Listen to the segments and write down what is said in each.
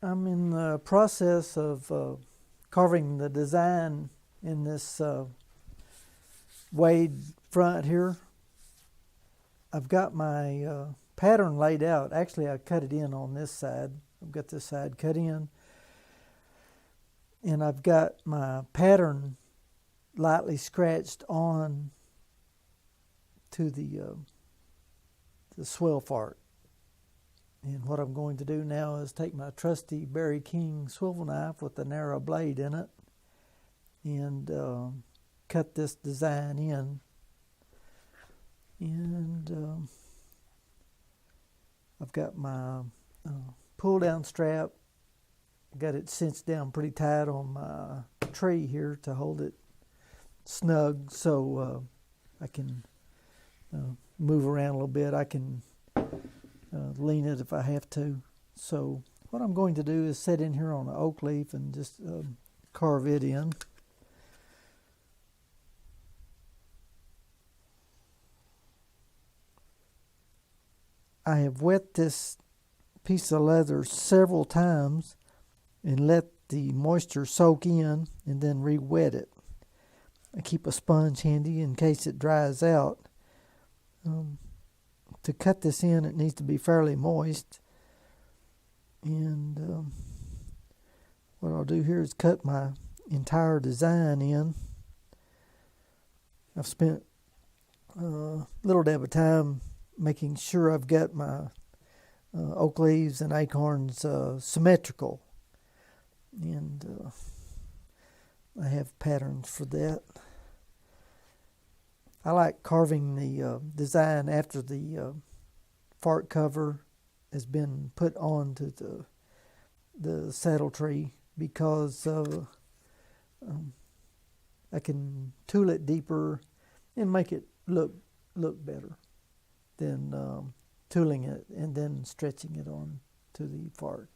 I'm in the process of carving the design in this wade front here. I've got my pattern laid out. Actually, I cut it in on this side. I've got this side cut in. And I've got my pattern lightly scratched on to the swivel part. And what I'm going to do now is take my trusty Berry King swivel knife with a narrow blade in it and cut this design in. And I've got my pull down strap. Got it cinched down pretty tight on my tree here to hold it snug so I can move around a little bit. I can lean it if I have to. So what I'm going to do is set in here on an oak leaf and just carve it in. I have wet this piece of leather several times and let the moisture soak in and then re-wet it. I keep a sponge handy in case it dries out. To cut this in, it needs to be fairly moist. And what I'll do here is cut my entire design in. I've spent a little bit of time making sure I've got my oak leaves and acorns symmetrical. And I have patterns for that. I like carving the design after the fart cover has been put onto the saddle tree because I can tool it deeper and make it look better than tooling it and then stretching it on to the fart.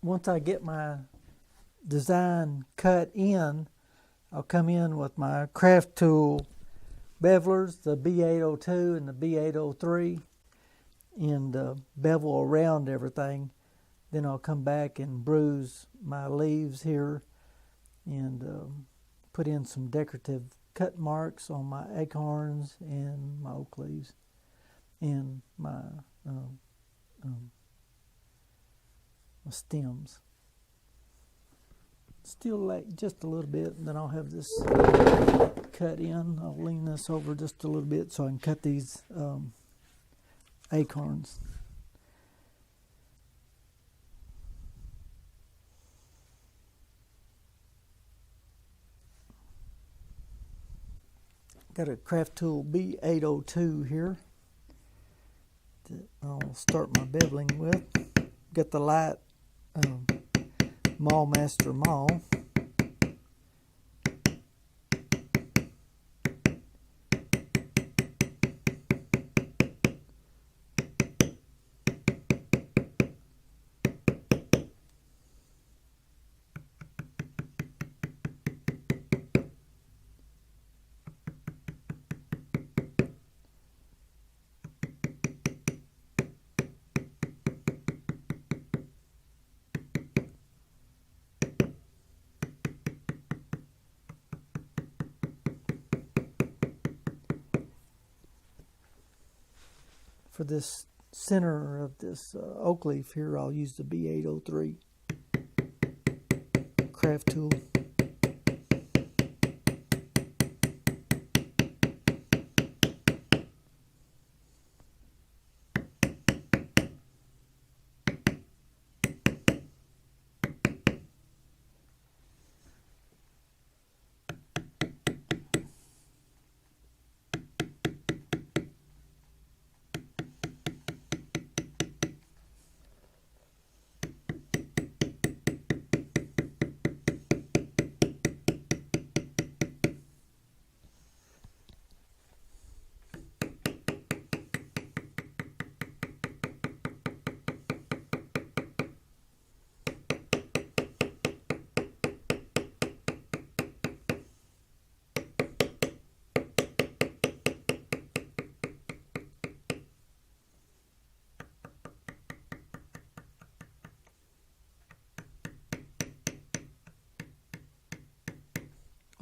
once I get my design cut in, I'll come in with my Craftool bevelers, the B802 and the B803, and bevel around everything. Then I'll come back and bruise my leaves here and put in some decorative cut marks on my acorns and my oak leaves and my stems. Still like just a little bit, and then I'll have this cut in. I'll lean this over just a little bit so I can cut these acorns. Got a Craftool B802 here that I'll start my beveling with. Got the light Maul Master Maul. For this center of this oak leaf here, I'll use the B803 Craftool.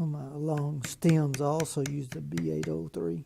On my long stems, I also use the B803.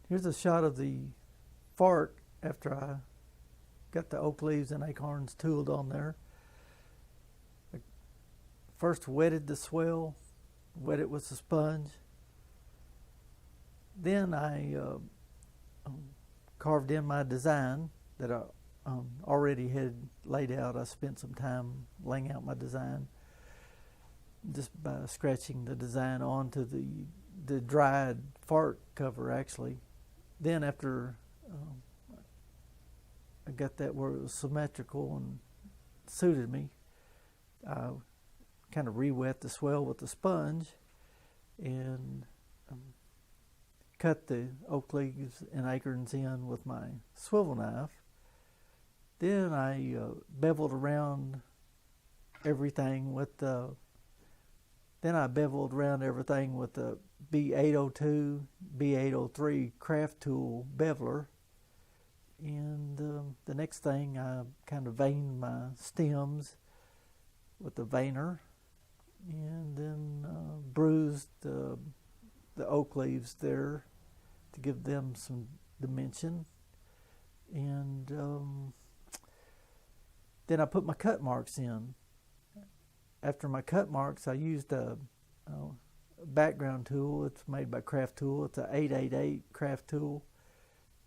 Here's a shot of the fork after I got the oak leaves and acorns tooled on there. I first wetted the swell, wet it with a sponge. Then I carved in my design that I already had laid out. I spent some time laying out my design just by scratching the design onto the dried fart cover actually. Then after I got that where it was symmetrical and suited me, I kind of re-wet the swell with the sponge and cut the oak leaves and acorns in with my swivel knife. Then I beveled around everything with the B802, B803 Craftool Beveler. And the next thing, I kind of veined my stems with the veiner, and then bruised the oak leaves there to give them some dimension. And then I put my cut marks in. After my cut marks, I used a background tool. It's made by Craftool. It's an 888 Craftool.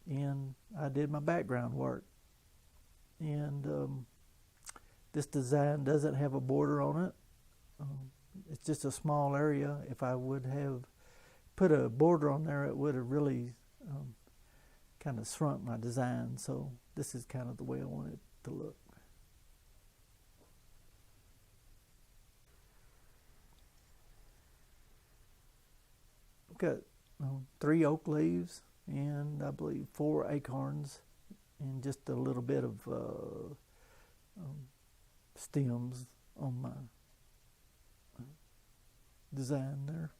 And I did my background work. And this design doesn't have a border on it. It's just a small area. If I would have put a border on there, it would have really kind of shrunk my design. So this is kind of the way I want it to look. I've got 3 oak leaves and I believe 4 acorns and just a little bit of stems on my design there.